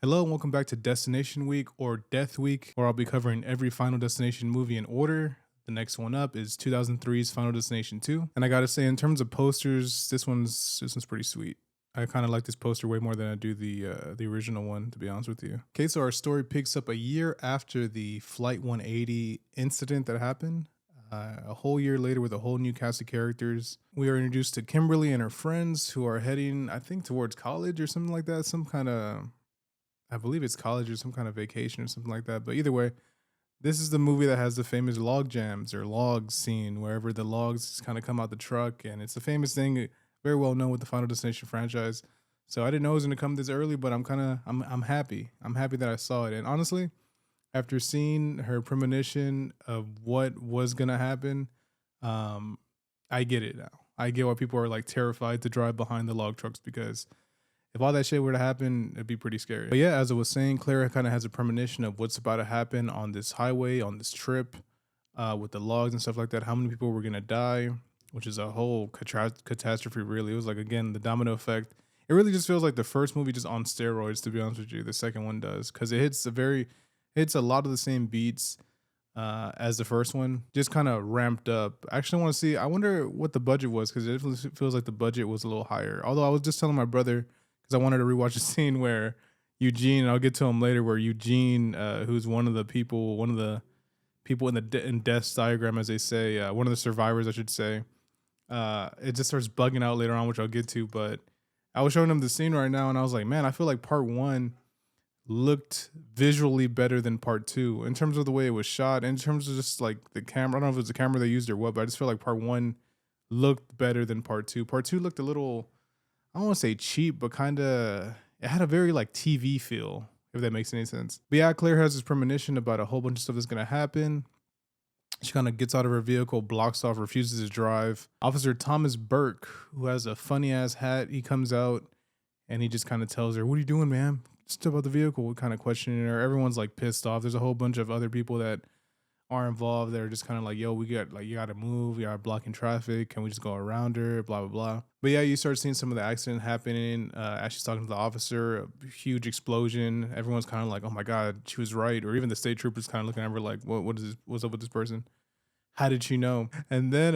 Hello and welcome back to Destination Week or Death Week, where I'll be covering every Final Destination movie in order. The next one up is 2003's Final Destination 2. And I gotta say, in terms of posters, this one's pretty sweet. I kind of like this poster way more than I do the original one, to be honest with you. Okay, so our story picks up a year after the Flight 180 incident that happened. A whole year later, with a whole new cast of characters, we are introduced to Kimberly and her friends who are heading, I think, towards college or something like that. Some kind of I believe it's college or some kind of vacation or something like that. But either way, this is the movie that has the famous log jams or log scene wherever the logs kind of come out the truck, and it's a famous thing, very well known with the Final Destination franchise. So I didn't know it was going to come this early, but I'm happy. I'm happy that I saw it. And honestly, after seeing her premonition of what was going to happen, um, I get it now. I get why people are like terrified to drive behind the log trucks because if all that shit were to happen, it'd be pretty scary. But yeah, as I was saying, Clara kind of has a premonition of what's about to happen on this highway, on this trip, with the logs and stuff like that. How many people were gonna die, which is a whole catastrophe. Really, it was like again the domino effect. It really just feels like the first movie just on steroids. To be honest with you, the second one does because hits a lot of the same beats as the first one, just kind of ramped up. I actually want to see. I wonder what the budget was because it definitely feels like the budget was a little higher. Although I was just telling my brother because I wanted to rewatch a scene where Eugene, and I'll get to him later, where Eugene, who's one of the people in the in death's diagram, as they say, one of the survivors, I should say, it just starts bugging out later on, which I'll get to. But I was showing him the scene right now, and I was like, man, I feel like part one looked visually better than part two in terms of the way it was shot, in terms of just like the camera. I don't know if it was the camera they used or what, but I just feel like part one looked better than part two. Part two looked a little, I don't want to say cheap, but kind of it had a very like TV feel, if that makes any sense. But yeah, Claire has this premonition about a whole bunch of stuff that's gonna happen. She kind of gets out of her vehicle, blocks off, refuses to drive. Officer Thomas Burke, who has a funny ass hat, he comes out and he just kind of tells her, "What are you doing, ma'am? Step out the vehicle," kind of questioning her. Everyone's like pissed off. There's a whole bunch of other people that are involved. They're just kind of like, yo, we got like, you got to move. You are blocking traffic. Can we just go around her? Blah, blah, blah. But yeah, you start seeing some of the accident happening. As she's talking to the officer, a huge explosion. Everyone's kind of like, oh my God, she was right. Or even the state troopers kind of looking at her like, what is this? What's up with this person? How did she know? And then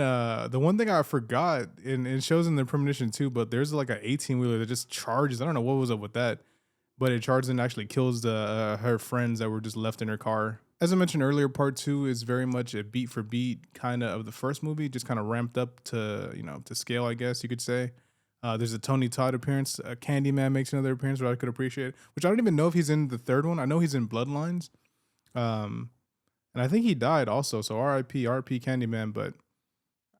the one thing I forgot, and it shows in the premonition too, but there's like an 18 wheeler that just charges. I don't know what was up with that, but it charges and actually kills the her friends that were just left in her car. As I mentioned earlier, part two is very much a beat for beat kind of the first movie, just kind of ramped up to to scale, I guess you could say. There's a Tony Todd appearance. Candyman makes another appearance, which I could appreciate. Which I don't even know if he's in the third one. I know he's in Bloodlines, um, and I think he died also. So R.I.P. R.P. Candyman. But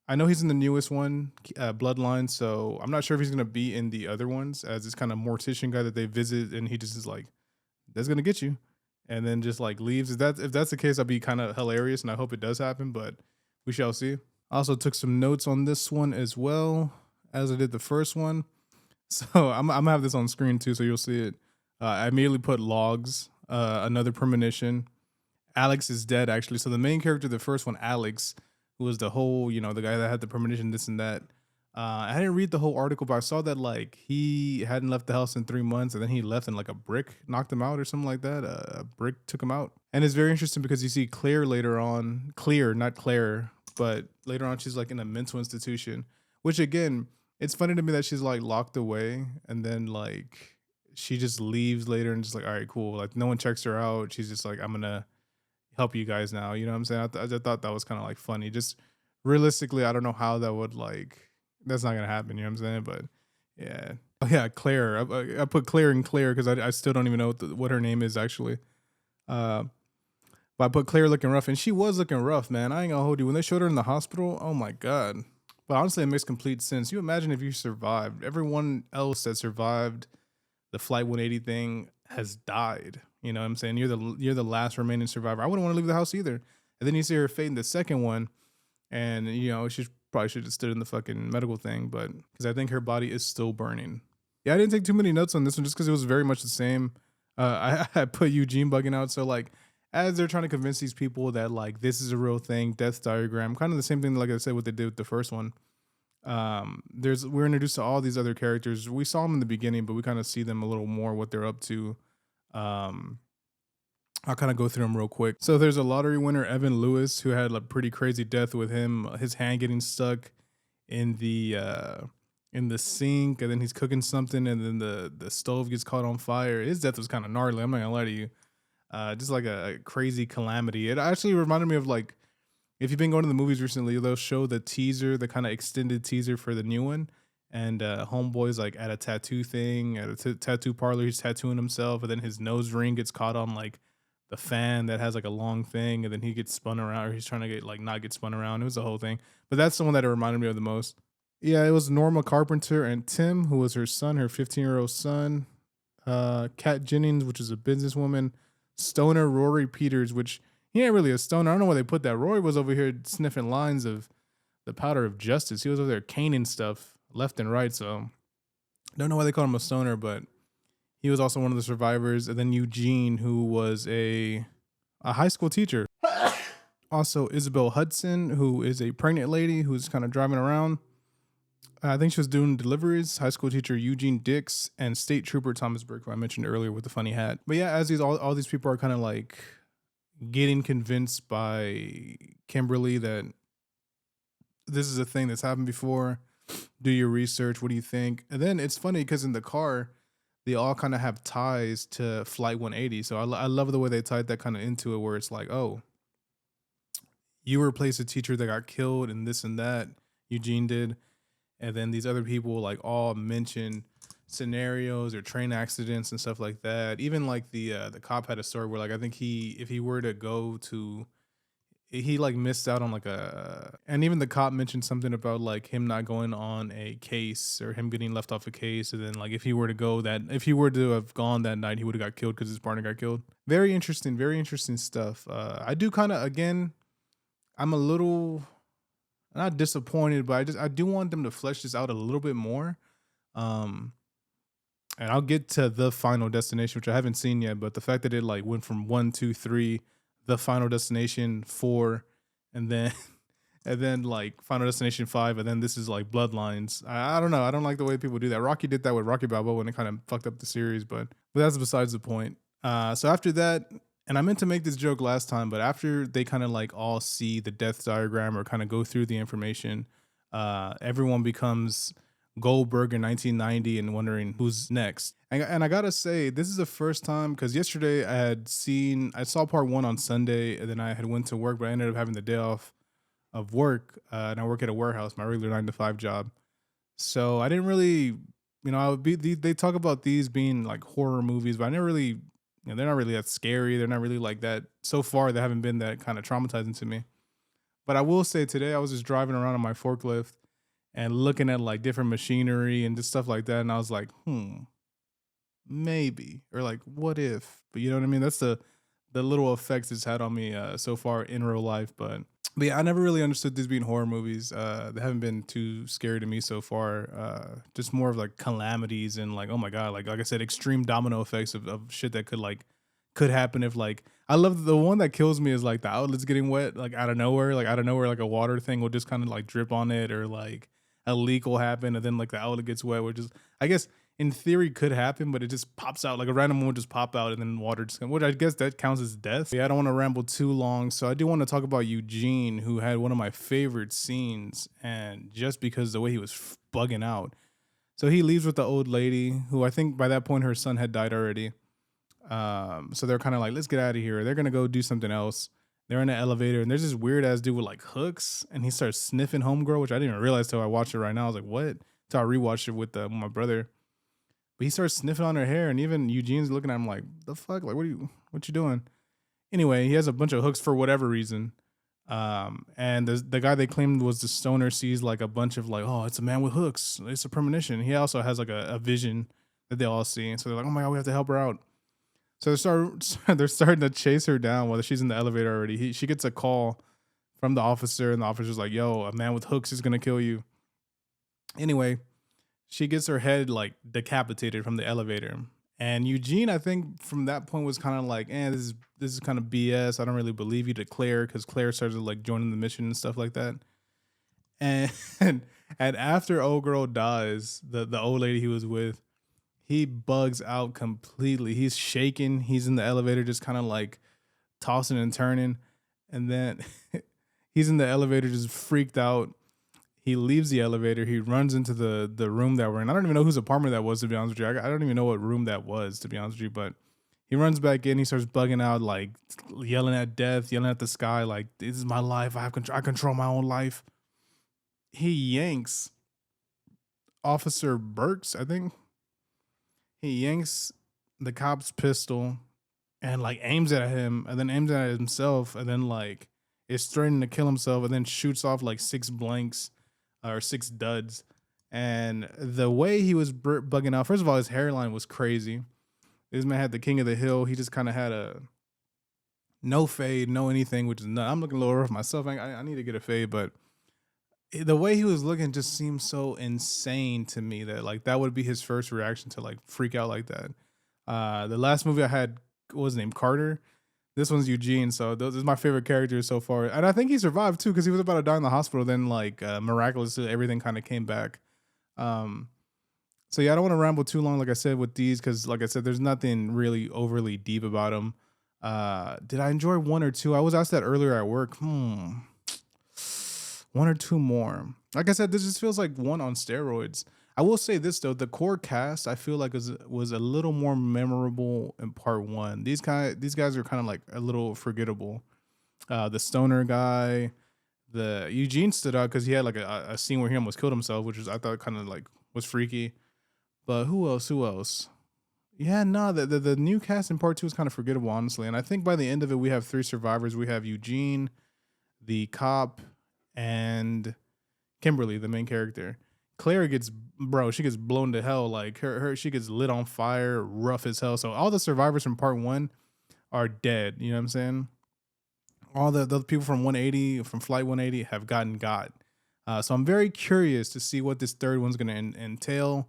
I know he's in the newest one, Bloodline. So I'm not sure if he's gonna be in the other ones as this kind of mortician guy that they visit, and he just is like, "That's gonna get you," and then just like leaves. If that's the case, I'd be kind of hilarious, and I hope it does happen. But we shall see. I also took some notes on this one as well as I did the first one. So I'm gonna have this on screen too, so you'll see it. I immediately put logs, another premonition. Alex is dead actually. So the main character, the first one, Alex, who was the whole, the guy that had the premonition, this and that. I didn't read the whole article, but I saw that like he hadn't left the house in 3 months, and then he left, and like a brick knocked him out or something like that. A brick took him out, and it's very interesting because you see Claire later on, Clear, not Claire, but later on she's like in a mental institution, which again, it's funny to me that she's like locked away, and then like she just leaves later and just like, all right, cool. Like no one checks her out. She's just like, I'm gonna help you guys now. You know what I'm saying? I thought that was kind of like funny. Just realistically, I don't know how that would like. That's not gonna happen. You know what I'm saying? But yeah, oh, yeah, Claire. I put Claire and Claire because I still don't even know what her name is actually. Uh, but I put Claire looking rough, and she was looking rough, man. I ain't gonna hold you. When they showed her in the hospital, oh my god. But honestly, it makes complete sense. You imagine if you survived. Everyone else that survived the Flight 180 thing has died. You know what I'm saying? You're the last remaining survivor. I wouldn't want to leave the house either. And then you see her fate in the second one, and she probably should have stood in the fucking medical thing, but because I think her body is still burning. Yeah, I didn't take too many notes on this one just because it was very much the same. I put Eugene bugging out, so like as they're trying to convince these people that like this is a real thing, death diagram, kind of the same thing like I said what they did with the first one. We're introduced to all these other characters. We saw them in the beginning, but we kind of see them a little more what they're up to. Um, I'll kind of go through them real quick. So there's a lottery winner, Evan Lewis, who had a pretty crazy death with him, his hand getting stuck in the sink, and then he's cooking something, and then the stove gets caught on fire. His death was kind of gnarly. I'm not gonna lie to you. Just like a crazy calamity. It actually reminded me of like if you've been going to the movies recently, they'll show the teaser, the kind of extended teaser for the new one. And homeboy's like at a tattoo thing, at a tattoo parlor. He's tattooing himself, and then his nose ring gets caught on like the fan that has like a long thing, and then he gets spun around, or he's trying to get like not get spun around. It was the whole thing. But that's the one that it reminded me of the most. Yeah, it was Norma Carpenter and Tim, who was her son, her 15-year-old son. Kat Jennings, which is a businesswoman. Stoner Rory Peters, which he ain't really a stoner. I don't know why they put that. Rory was over here sniffing lines of the powder of justice. He was over there caning stuff left and right. So don't know why they call him a stoner, but he was also one of the survivors. And then Eugene, who was a high school teacher. Also Isabel Hudson, who is a pregnant lady who's kind of driving around. I think she was doing deliveries. High school teacher Eugene Dix and state trooper Thomas Burke, who I mentioned earlier with the funny hat. But yeah, as these all these people are kind of like getting convinced by Kimberly that this is a thing that's happened before. Do your research. What do you think? And then it's funny because in the car, they all kind of have ties to Flight 180. So I love the way they tied that kind of into it, where it's like, oh, you replaced a teacher that got killed and this and that. Eugene did. And then these other people like all mention scenarios or train accidents and stuff like that. Even like the cop had a story where like I think if he were to go to he like missed out on like and even the cop mentioned something about like him not going on a case or him getting left off a case, and then like if he were to have gone that night, he would have got killed because his partner got killed. Very interesting stuff. I do kind of, again, I'm a little not disappointed, but I do want them to flesh this out a little bit more. Um, and I'll get to the Final Destination, which I haven't seen yet, but the fact that it like went from 1, 2, 3, the Final Destination 4, and then and then like Final Destination 5, and then this is like Bloodlines. I don't know. I don't like the way people do that. Rocky did that with Rocky Balboa, and it kind of fucked up the series, but that's besides the point. So after that, and I meant to make this joke last time, but after they kind of like all see the death diagram or kind of go through the information, everyone becomes Goldberg in 1990 and wondering who's next. And I gotta say, this is the first time, because yesterday I saw part one on Sunday, and then I had went to work, but I ended up having the day off of work, and I work at a warehouse, my regular 9 to 5 job. So I didn't really, I would be they talk about these being like horror movies, but I never really, they're not really that scary. They're not really like that. So far, they haven't been that kind of traumatizing to me. But I will say today, I was just driving around on my forklift and looking at like different machinery and just stuff like that, and I was like, maybe, or like, what if? But you know what I mean? That's the little effects it's had on me so far in real life. But yeah, I never really understood these being horror movies. They haven't been too scary to me so far. Just more of like calamities and like, oh my god, like I said, extreme domino effects of shit that could happen if like, I love the one that kills me is like the outlets getting wet, like out of nowhere, like a water thing will just kind of like drip on it, or like a leak will happen and then like the outlet gets wet, which is, I guess, in theory could happen, but it just pops out, like a random one would just pop out and then water just, which I guess that counts as death. Yeah, I don't want to ramble too long, so I do want to talk about Eugene, who had one of my favorite scenes, and just because the way he was bugging out. So he leaves with the old lady, who I think by that point her son had died already. So they're kind of like, let's get out of here. They're gonna go do something else. They're in the elevator, and there's this weird ass dude with like hooks, and he starts sniffing homegirl, which I didn't even realize till I watched it right now. I was like, what? Till I rewatched it with my brother. But he starts sniffing on her hair, and even Eugene's looking at him like, the fuck? Like, what you doing? Anyway, he has a bunch of hooks for whatever reason. And the guy they claimed was the stoner sees like a bunch of like, oh, it's a man with hooks. It's a premonition. He also has like a vision that they all see. And so they're like, oh my God, we have to help her out. So they're starting to chase her down while she's in the elevator already. She gets a call from the officer, and the officer's like, yo, a man with hooks is going to kill you. Anyway, she gets her head like decapitated from the elevator. And Eugene, I think from that point was kind of like, this is kind of BS. I don't really believe you to Claire, because Claire started like joining the mission and stuff like that. And and after old girl dies, the old lady he was with, he bugs out completely. He's shaking. He's in the elevator, just kind of like tossing and turning. And then he's in the elevator, just freaked out. He leaves the elevator. He runs into the room that we're in. I don't even know whose apartment that was, to be honest with you. I don't even know what room that was, to be honest with you. But he runs back in. He starts bugging out, like yelling at death, yelling at the sky, like this is my life. I control my own life. He yanks Officer Burks, I think. He yanks the cop's pistol and like aims at him, and then aims at himself, and then like is threatening to kill himself, and then shoots off like six blanks or six duds. And the way he was bugging out, first of all, his hairline was crazy. This man had the king of the hill. He just kind of had a no fade, no anything, which is not. I'm looking a little rough myself. I need to get a fade, but the way he was looking just seemed so insane to me that like that would be his first reaction to like freak out like that. The last movie I had, what was his name, Carter. This one's Eugene, so this is my favorite character so far, and I think he survived too because he was about to die in the hospital. Then like miraculously everything kind of came back. Um, so yeah, I don't want to ramble too long, like I said with these, because like I said, there's nothing really overly deep about them. Did I enjoy one or two? I was asked that earlier at work. One or two more. Like I said, this just feels like one on steroids. I will say this though, the core cast I feel like was a little more memorable in part one. These guys are kind of like a little forgettable. The stoner guy, the Eugene stood out because he had like a scene where he almost killed himself, which was I thought kind of like was freaky. But who else? Who else? Yeah, no, the new cast in part two is kind of forgettable, honestly. And I think by the end of it, we have three survivors. We have Eugene, the cop, and Kimberly, the main character. Claire gets, bro, she gets blown to hell. Like she gets lit on fire, rough as hell. So all the survivors from part one are dead. You know what I'm saying? All the people from 180, from Flight 180, have gotten got. So I'm very curious to see what this third one's gonna entail.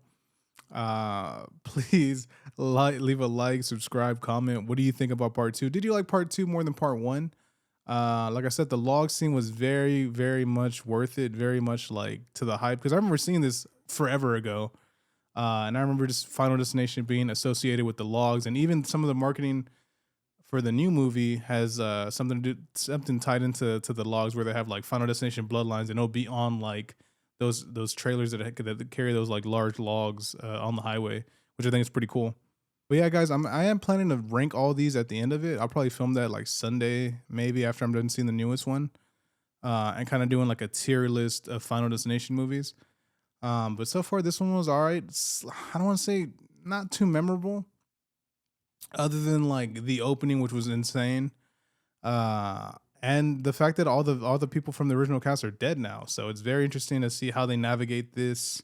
Please leave a like, subscribe, comment. What do you think about part two? Did you like part two more than part one? Like I said, the log scene was very, very much worth it, very much like to the hype, because I remember seeing this forever ago. And I remember just Final Destination being associated with the logs, and even some of the marketing for the new movie has something tied into the logs, where they have like Final Destination Bloodlines, and it'll be on like those trailers that carry those like large logs on the highway, which I think is pretty cool. But yeah, guys, I am planning to rank all these at the end of it. I'll probably film that like Sunday, maybe after I'm done seeing the newest one, and kind of doing like a tier list of Final Destination movies. But so far, this one was all right. I don't want to say not too memorable, other than like the opening, which was insane, and the fact that all the people from the original cast are dead now. So it's very interesting to see how they navigate this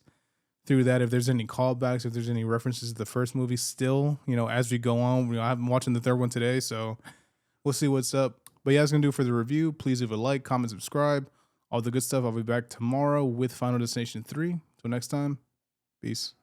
through that, if there's any callbacks, if there's any references to the first movie still, as we go on. I'm watching the third one today, so we'll see what's up. But yeah, that's gonna do it for the review. Please leave a like, comment, subscribe, all the good stuff. I'll be back tomorrow with Final Destination 3. Till next time, peace.